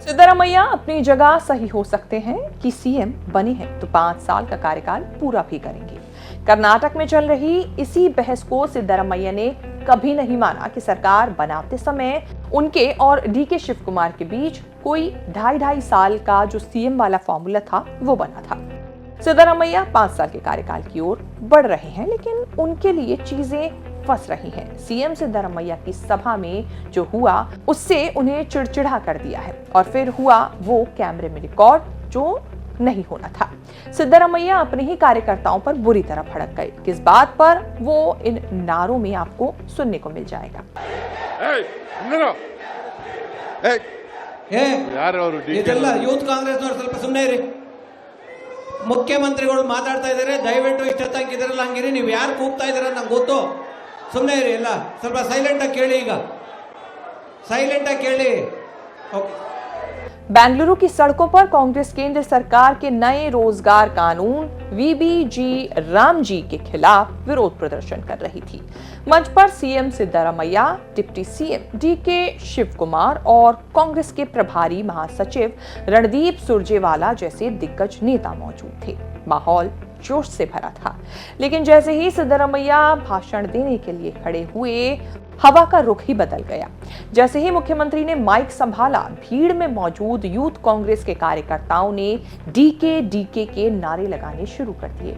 सिद्धरामैया अपनी जगह सही हो सकते हैं कि सीएम बने हैं तो 5 साल का कार्यकाल पूरा भी करेंगे। कर्नाटक में चल रही इसी बहस को सिद्धरामैया ने कभी नहीं माना कि सरकार बनाते समय उनके और डीके शिव कुमार के बीच कोई 2.5 साल का जो सीएम वाला फॉर्मूला था वो बना था। सिद्धरामैया 5 साल के कार्यकाल की ओर बढ़ रहे हैं, लेकिन उनके लिए चीजें फंस रही हैं। सीएम सिद्धरामैया की सभा में जो हुआ उससे उन्हें चिड़चिड़ा कर दिया है और फिर हुआ वो कैमरे में रिकॉर्ड जो नहीं होना था। सिद्धरामैया अपने ही कार्यकर्ताओं पर बुरी तरह भड़क गए। किस बात पर, वो इन नारों में आपको सुनने को मिल जाएगा। ಇದೆಲ್ಲ ಯೂತ್ ಕಾಂಗ್ರೆಸ್ನವರು ಸ್ವಲ್ಪ ಸುಮ್ಮನೆ ಇರಿ. ಮುಖ್ಯಮಂತ್ರಿಗಳು ಮಾತಾಡ್ತಾ ಇದ್ದಾರೆ, ದಯವಿಟ್ಟು ಇಷ್ಟೊತ್ತಂಗೆ ಇದರಲ್ಲ ಹಂಗಿರಿ. ನೀವು ಯಾರು ಕೂಗ್ತಾ ಇದ್ದೀರ ನಂಗೆ ಗೊತ್ತು. ಸುಮ್ಮನೆ ಇರಿ, ಎಲ್ಲ ಸ್ವಲ್ಪ ಸೈಲೆಂಟ್ ಆಗಿ ಕೇಳಿ. ಈಗ ಸೈಲೆಂಟ್ ಆಗಿ ಕೇಳಿ. बेंगलुरु की सड़कों पर कांग्रेस केंद्र सरकार के नए रोजगार कानून वीबीजी राम जी के खिलाफ विरोध प्रदर्शन कर रही थी। मंच पर CM Siddaramaiah, deputy CM DK Shiva Kumar और कांग्रेस के प्रभारी महासचिव रणदीप सुरजेवाला जैसे दिग्गज नेता मौजूद थे। माहौल जोश से भरा था, लेकिन जैसे ही सिद्धरामैया भाषण देने के लिए खड़े हुए, हवा का रुख ही बदल गया। जैसे ही मुख्यमंत्री ने माइक संभाला, भीड़ में मौजूद यूथ कांग्रेस के कार्यकर्ताओं ने डीके डीके के नारे लगाने शुरू कर दिए।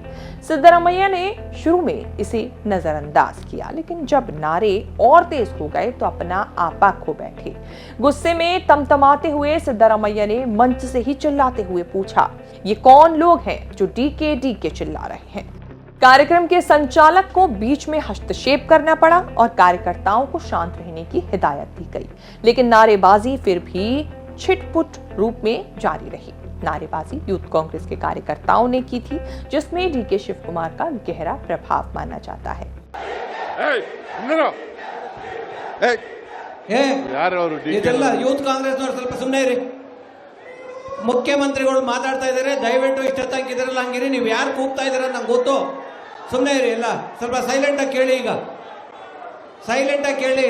सिद्धरामैया ने शुरू में इसे नजरअंदाज किया, लेकिन जब नारे और तेज हो गए तो अपना आपा खो बैठे। गुस्से में तमतमाते हुए सिद्धरामैया ने मंच से ही चिल्लाते हुए पूछा, ये कौन लोग हैं जो डीके डीके चिल्ला रहे हैं? कार्यक्रम के संचालक को बीच में हस्तक्षेप करना पड़ा और कार्यकर्ताओं को शांत रहने की हिदायत दी गई, लेकिन नारेबाजी फिर भी छिटपुट रूप में जारी रही। नारेबाजी यूथ कांग्रेस के कार्यकर्ताओं ने की थी, जिसमें डीके शिव कुमार का गहरा प्रभाव माना जाता है। ಇದೆಲ್ಲ ಯೂತ್ ಕಾಂಗ್ರೆಸ್ನವರು ಸ್ವಲ್ಪ ಸುಮ್ಮನೆ ಇರಿ. ಮುಖ್ಯಮಂತ್ರಿಗಳು ಮಾತಾಡ್ತಾ ಇದ್ದಾರೆ, ದಯವಿಟ್ಟು ಇಷ್ಟೊತ್ತಂಗೆ ಇದರಲ್ಲ ಹಂಗಿರಿ. ನೀವು ಯಾರು ಕೂಗ್ತಾ ಇದ್ದೀರ ನಂಗೆ ಗೊತ್ತು. ಸುಮ್ಮನೆ ಇರಿ, ಎಲ್ಲ ಸ್ವಲ್ಪ ಸೈಲೆಂಟ್ ಆಗಿ ಕೇಳಿ. ಈಗ ಸೈಲೆಂಟ್ ಆಗಿ ಕೇಳಿ.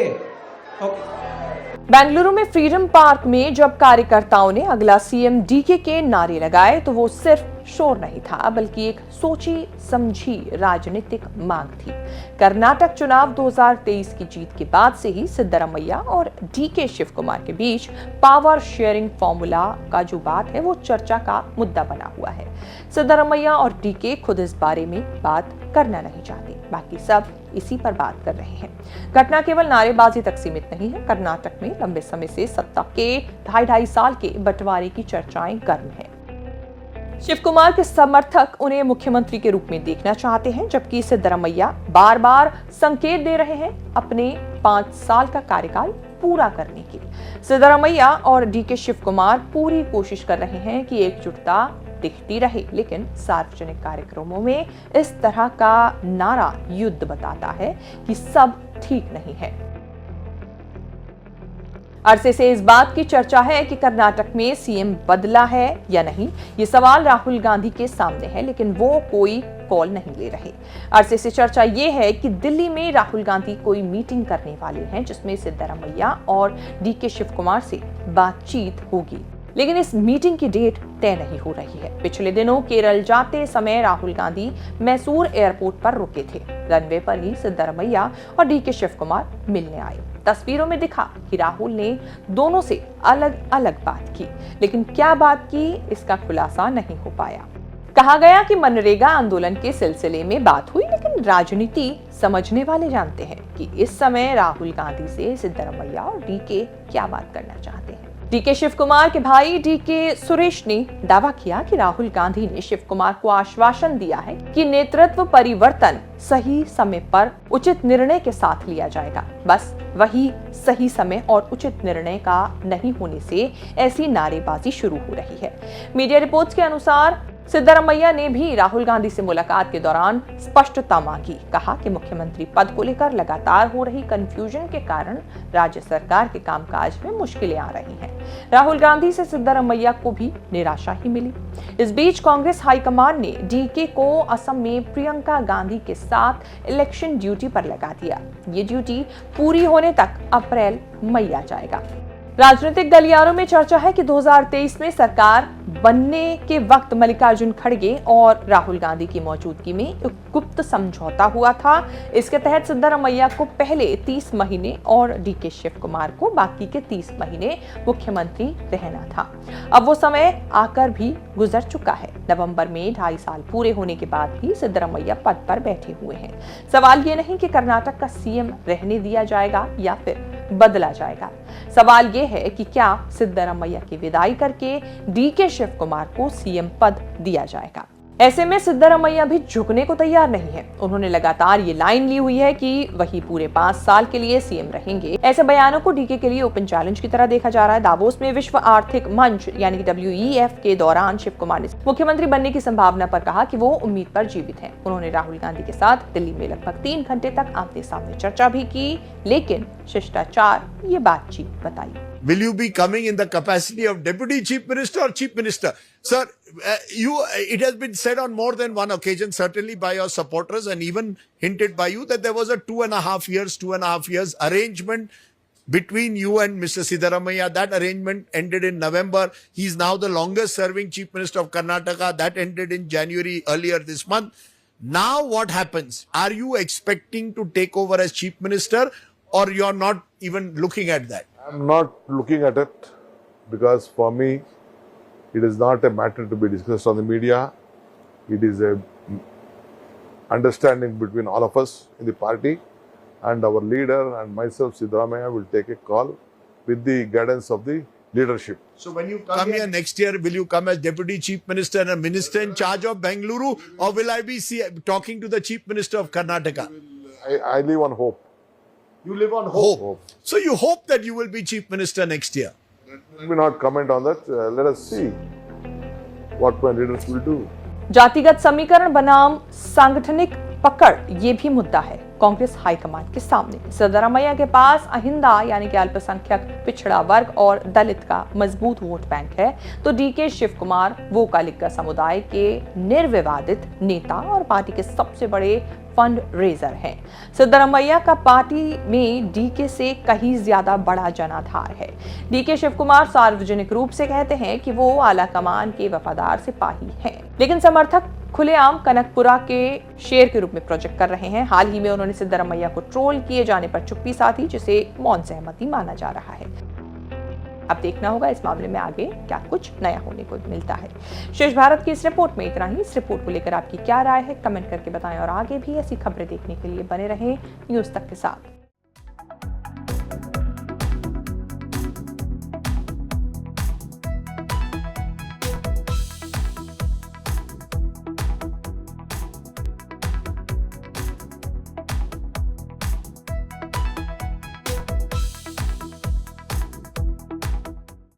बेंगलुरु में फ्रीडम पार्क में जब कार्यकर्ताओं ने अगला सीएम डीके के नारे लगाए तो वो सिर्फ शोर नहीं था, बल्कि एक सोची समझी राजनीतिक मांग थी। कर्नाटक चुनाव 2023 की जीत के बाद से ही सिद्धरामैया और डीके शिव कुमार के बीच पावर शेयरिंग फॉर्मूला का जो बात है वो चर्चा का मुद्दा बना हुआ है। सिद्धरामैया और डीके खुद इस बारे में बात करना नहीं चाहते, बाकी सब इसी पर बात कर रहे हैं। घटना केवल नारेबाजी तक सीमित नहीं है। कर्नाटक में लंबे समय से सत्ता के 2.5 साल के बंटवारे की चर्चाएं गर्म है। शिव कुमार के समर्थक उन्हें मुख्यमंत्री के रूप में देखना चाहते हैं, जबकि सिद्धरामैया बार बार संकेत दे रहे हैं अपने 5 साल का कार्यकाल पूरा करने के। सिद्धरामैया और डीके शिव कुमार पूरी कोशिश कर रहे हैं कि एकजुटता दिखती रहे, लेकिन सार्वजनिक कार्यक्रमों में इस तरह का नारा युद्ध बताता है कि सब ठीक नहीं है। अरसे से इस बात की चर्चा है कि कर्नाटक में सीएम बदला है या नहीं। ये सवाल राहुल गांधी के सामने है, लेकिन वो कोई कॉल नहीं ले रहे। अरसे से चर्चा ये है कि दिल्ली में राहुल गांधी कोई मीटिंग करने वाले हैं, जिसमें सिद्धरामैया और डीके शिव कुमार से बातचीत होगी, लेकिन इस मीटिंग की डेट तय नहीं हो रही है। पिछले दिनों केरल जाते समय राहुल गांधी मैसूर एयरपोर्ट पर रुके थे। रनवे पर ही सिद्धरामैया और डीके शिव कुमार मिलने आए। तस्वीरों में दिखा कि राहुल ने दोनों से अलग अलग बात की, लेकिन क्या बात की इसका खुलासा नहीं हो पाया। कहा गया कि मनरेगा आंदोलन के सिलसिले में बात हुई, लेकिन राजनीति समझने वाले जानते हैं कि इस समय राहुल गांधी से सिद्धरामैया और डीके क्या बात करना चाहते हैं। डीके शिव कुमार के भाई डीके सुरेश ने दावा किया कि राहुल गांधी ने शिव कुमार को आश्वासन दिया है कि नेतृत्व परिवर्तन सही समय पर उचित निर्णय के साथ लिया जाएगा। बस वही सही समय और उचित निर्णय का नहीं होने से ऐसी नारेबाजी शुरू हो रही है। मीडिया रिपोर्ट्स के अनुसार सिद्धरामैया ने भी राहुल गांधी से मुलाकात के दौरान स्पष्टता मांगी। कहा कि मुख्यमंत्री पद को लेकर लगातार हो रही कंफ्यूजन के कारण राज्य सरकार के कामकाज में मुश्किलें आ रही हैं। राहुल गांधी से सिद्धरामैया को भी निराशा ही मिली। इस बीच कांग्रेस हाईकमान ने डीके को असम में प्रियंका गांधी के साथ इलेक्शन ड्यूटी पर लगा दिया। ये ड्यूटी पूरी होने तक अप्रैल मई आ जाएगा। राजनीतिक गलियारों में चर्चा है कि 2023 में सरकार बनने के वक्त मल्लिकार्जुन खड़गे और राहुल गांधी की मौजूदगी में एक गुप्त समझौता हुआ था। इसके तहत सिद्धरामैया को पहले 30 महीने और डीके शिव कुमार को बाकी के 30 महीने मुख्यमंत्री रहना था। अब वो समय आकर भी गुजर चुका है। नवंबर में 2.5 साल पूरे होने के बाद भी सिद्धरामैया पद पर बैठे हुए हैं। सवाल ये नहीं कि कर्नाटक का सीएम रहने दिया जाएगा या फिर बदला जाएगा। सवाल यह है कि क्या सिद्धरामैया की विदाई करके डीके शिव कुमार को सीएम पद दिया जाएगा। ऐसे में सिद्धरामैया भी झुकने को तैयार नहीं है। उन्होंने लगातार ये लाइन ली हुई है कि वही पूरे 5 साल के लिए सीएम रहेंगे। ऐसे बयानों को डीके के लिए ओपन चैलेंज की तरह देखा जा रहा है। दावोस में विश्व आर्थिक मंच यानी कि WEF के दौरान शिव कुमार ने मुख्यमंत्री बनने की संभावना पर कहा कि वो उम्मीद पर जीवित हैं। उन्होंने राहुल गांधी के साथ दिल्ली में लगभग 3 घंटे तक आमने सामने चर्चा भी की, लेकिन शिष्टाचार ये बातचीत बताई। Will you be coming in the capacity of Deputy Chief Minister or Chief Minister? Sir, it has been said on more than one occasion, certainly by your supporters and even hinted by you, that there was a 2.5 years arrangement between you and Mr. Siddaramaiah. That arrangement ended in November. He is now the longest serving Chief Minister of Karnataka. That ended in January earlier this month. Now what happens? Are you expecting to take over as Chief Minister or you're not even looking at that? I'm not looking at it because for me, it is not a matter to be discussed on the media. It is a understanding between all of us in the party, and our leader and myself, Siddaramaiah, will take a call with the guidance of the leadership. So when you come here next year, will you come as Deputy Chief Minister and a Minister in charge of Bengaluru, or will I be talking to the Chief Minister of Karnataka? I live on hope. You live on hope. So you hope that you will be Chief Minister next year? Let me not comment on that. Let us see what my leaders will do. जातिगत समीकरण बनाम सांगठनिक पकड़ ये भी मुद्दा है Congress high command के सामने। सिद्धरामैया के पास अहिंदा यानी कि अल्पसंख्यक, पिछड़ा वर्ग और दलित का मजबूत वोट बैंक है, तो डीके शिव कुमार वोकालिका समुदाय के निर्विवादित नेता और पार्टी के सबसे बड़े फंड रेजर हैं। सिद्धरामैया का पार्टी में डीके से कहीं ज्यादा बड़ा जनाधार है। डीके शिव कुमार सार्वजनिक रूप से कहते हैं कि वो आला कमान के वफादार सिपाही हैं, लेकिन समर्थक खुलेआम कनकपुरा के शेर के रूप में प्रोजेक्ट कर रहे हैं। हाल ही में उन्होंने सिद्धरामैया को ट्रोल किए जाने पर चुप्पी साधी, जिसे मौन सहमति माना जा रहा है। अब देखना होगा इस मामले में आगे क्या कुछ नया होने को मिलता है। शेष भारत की इस रिपोर्ट में इतना ही। इस रिपोर्ट को लेकर आपकी क्या राय है, कमेंट करके बताएं और आगे भी ऐसी खबरें देखने के लिए बने रहें न्यूज़ तक के साथ।